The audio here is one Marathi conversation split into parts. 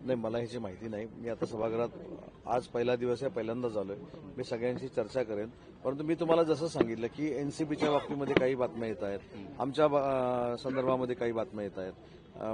नाही, मला ह्याची माहिती नाही. मी आता सभागृहात आज पहिला दिवस आहे, पहिल्यांदाच आलोय. मी सगळ्यांशी चर्चा करेन. परंतु मी तुम्हाला जसं सांगितलं की एनसीपीच्या बाबतीमध्ये काही बातम्या येत आहेत, आमच्या संदर्भामध्ये काही बातम्या येत आहेत,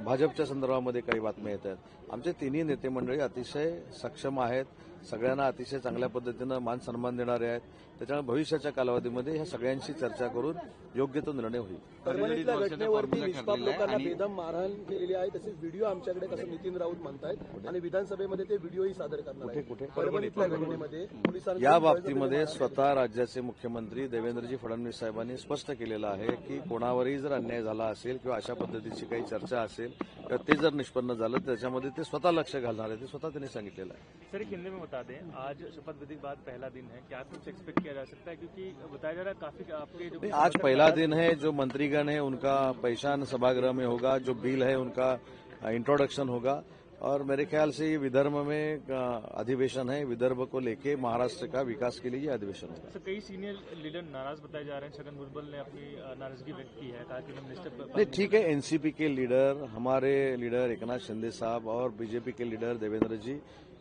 भाजपच्या संदर्भामध्ये काही बातम्या येत आहेत. आमचे तिन्ही नेते मंडळी अतिशय सक्षम आहेत, सगळ्यांना अतिशय चांगल्या पद्धतीनं मान सन्मान देणारे आहेत. त्याच्यामुळे भविष्याच्या कालावधीमध्ये ह्या सगळ्यांशी चर्चा करून योग्य तो निर्णय होईल. परभणीतल्या घटनेवरती निष्पाप लोकांना बेदम मारहाण केलेली आहे, तसेच व्हिडिओ आमच्याकडे कसं नितीन राऊत म्हणतायत आणि विधानसभेमध्ये ते व्हिडिओही सादर करणार आहेत. कुठे परभणीतल्या घटनेमध्ये पोलिसांनी या बाबतीमध्ये स्वतः राज्याचे मुख्यमंत्री देवेंद्रजी फडणवीस साहेबांनी स्पष्ट केलेलं आहे की कोणावरही जर अन्याय झाला असेल किंवा अशा पद्धतीची काही चर्चा असेल तर ते जर निष्पन्न झालं त्याच्यामध्ये ते स्वतः लक्ष घालणार आहे, ते स्वतः त्यांनी सांगितलेलं आहे. सर, एक हिंदी में बता दें, आज शपथ विधि के बाद पहला दिन है, क्या कुछ एक्सपेक्ट किया जा सकता है? क्योंकि बताया जा रहा है काफी आपके जो आज पहला दिन है, जो मंत्रीगण है उनका पहचान सभागृह में होगा, जो बिल है उनका इंट्रोडक्शन होगा और मेरे ख्याल से ये विदर्भ में अधिवेशन है, विदर्भ को लेके महाराष्ट्र का विकास के लिए ये अधिवेशन होगा। सर, कई सीनियर लीडर नाराज बताए जा रहे हैं। छगन भुजबल ने अपनी नाराजगी व्यक्त की है, कहा कि मिनिस्टर नहीं, ठीक है, एनसीपी के लीडर, हमारे लीडर एकनाथ शिंदे साहब और बीजेपी के लीडर देवेंद्र जी,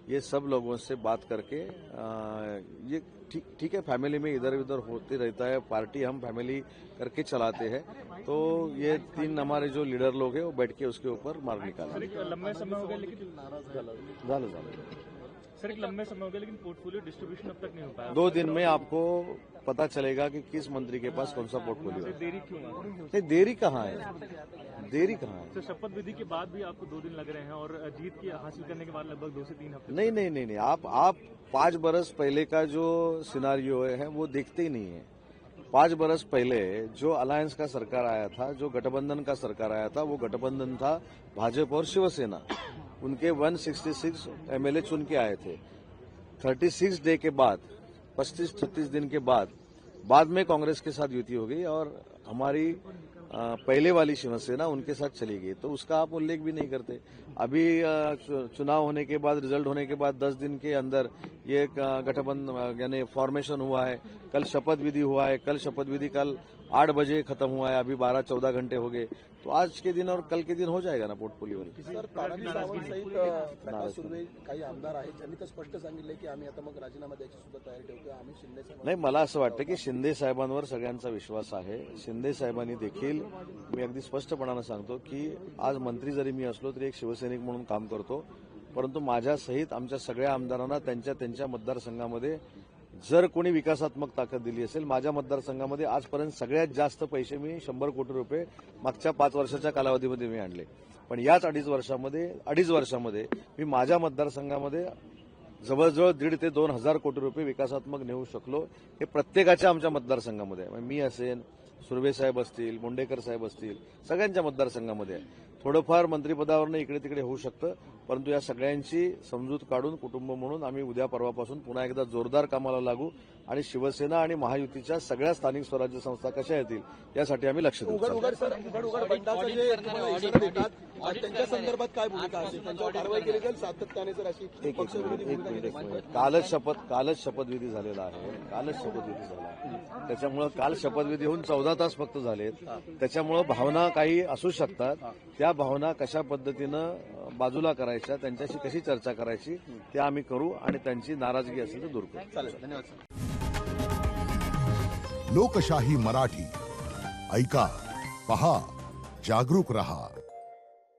ये सब लोगों से बात करके ये ठीक है, फैमिली में इधर उधर होते रहता है, पार्टी हम फैमिली करके चलाते हैं, तो ये तीन हमारे जो लीडर लोग हैं वो बैठ के उसके ऊपर मार्ग निकालेंगे। लंबे समय हो गए लेकिन झालं सर, एक लंबे समय हो गया लेकिन पोर्टफोलियो डिस्ट्रीब्यूशन अब तक नहीं हो पाया। 2 दिन में आपको पता चलेगा कि किस मंत्री के पास कौन सा पोर्टफोलियो है। देरी क्यों है? नहीं, देरी कहाँ है, देरी कहाँ है? सर, शपथ विधि के बाद भी आपको 2 दिन लग रहे हैं और जीत की हासिल करने के बाद लगभग 2 से 3 हफ्ते। नहीं, आप 5 बरस पहले का जो सिनारियो है वो देखते ही नहीं है। 5 बरस पहले जो अलायंस का सरकार आया था, जो गठबंधन का सरकार आया था, वो गठबंधन था भाजपा और शिवसेना। उनके 166 एमएलए चुन के आए थे। 36 डे के बाद, 35-36 दिन के बाद में कांग्रेस के साथ युति हो गई और हमारी पहले वाली शिवसेना उनके साथ चली गई, तो उसका आप उल्लेख भी नहीं करते। अभी चुनाव होने के बाद, रिजल्ट होने के बाद 10 दिन के अंदर ये गठबंधन यानी फॉर्मेशन हुआ है। कल शपथ विधि हुआ है, कल 8 बजे खत्म हुआ है, अभी 12-14 घंटे हो गए, तो आज के दिन और कल के दिन हो जाएगा ना पोर्टफोलिओ। सर, तानाजी सावंत सहित प्रकाश सुर्वे काही आमदार आहेत ज्यांनी तर स्पष्ट सांगितले की आम्ही आता मग राजीनामा द्यायची सुद्धा तयारी ठेवतो, आम्ही शिंदे साहेब। नाही, मला असं वाटतं की शिंदे साहेबांवर सगळ्यांचा विश्वास आहे. शिंदे साहेबांनी देखील, मी अगदी स्पष्टपणानं सांगतो की आज मंत्री जरी मी असलो तरी एक शिवसैनिक म्हणून काम करतो, परंतु माझ्यासहित आमच्या सगळ्या आमदारांना त्यांच्या मतदारसंघामध्ये जर कोणी विकासात्मक ताकद दिली असेल, माझ्या मतदारसंघामध्ये आजपर्यंत सगळ्यात जास्त पैसे मी 100 कोटी रुपये मागच्या 5 वर्षाच्या कालावधीमध्ये मी आणले. पण याच 2.5 वर्षामध्ये मी माझ्या मतदारसंघामध्ये जवळजवळ 1,500 ते 2,000 कोटी रुपये विकासात्मक नेऊ शकलो. हे प्रत्येकाच्या आमच्या मतदारसंघामध्ये आहे. मी असेल, सुर्वे साहेब असतील, मुंडेकर साहेब असतील, सगळ्यांच्या मतदारसंघामध्ये आहे. थोडंफार मंत्रिपदावरनं इकडे तिकडे होऊ शकतं, परंतु या सगळ्यांची समजूत काढून कुटुंब म्हणून आम्ही उद्या परवापासून पुन्हा एकदा जोरदार कामाला लागू आणि शिवसेना आणि महायुतीच्या सगळ्या स्थानिक स्वराज्य संस्था कशा येतील यासाठी आम्ही लक्ष देऊ. उघड बंडाचं जे तुम्हाला इशारा देतात, त्यांच्या संदर्भात काय भूमिका असेल, त्यांच्यावर कारवाई केली जाईल सातत्याने जर अशी पक्षविरोधी भूमिका? कालच शपथविधी झालेला आहे. त्याच्यामुळं काल शपथविधी होऊन 14 तास फक्त झालेत. त्याच्यामुळं भावना काही असू शकतात. त्या भावना कशा पद्धतीनं बाजूला करायच्या, त्यांच्याशी कशी चर्चा करायची ते आम्ही करू आणि त्यांची नाराजगी असेल तर दूर करू. चालेल, धन्यवाद सर. लोकशाही मराठी ऐका, पहा, जागरूक रहा.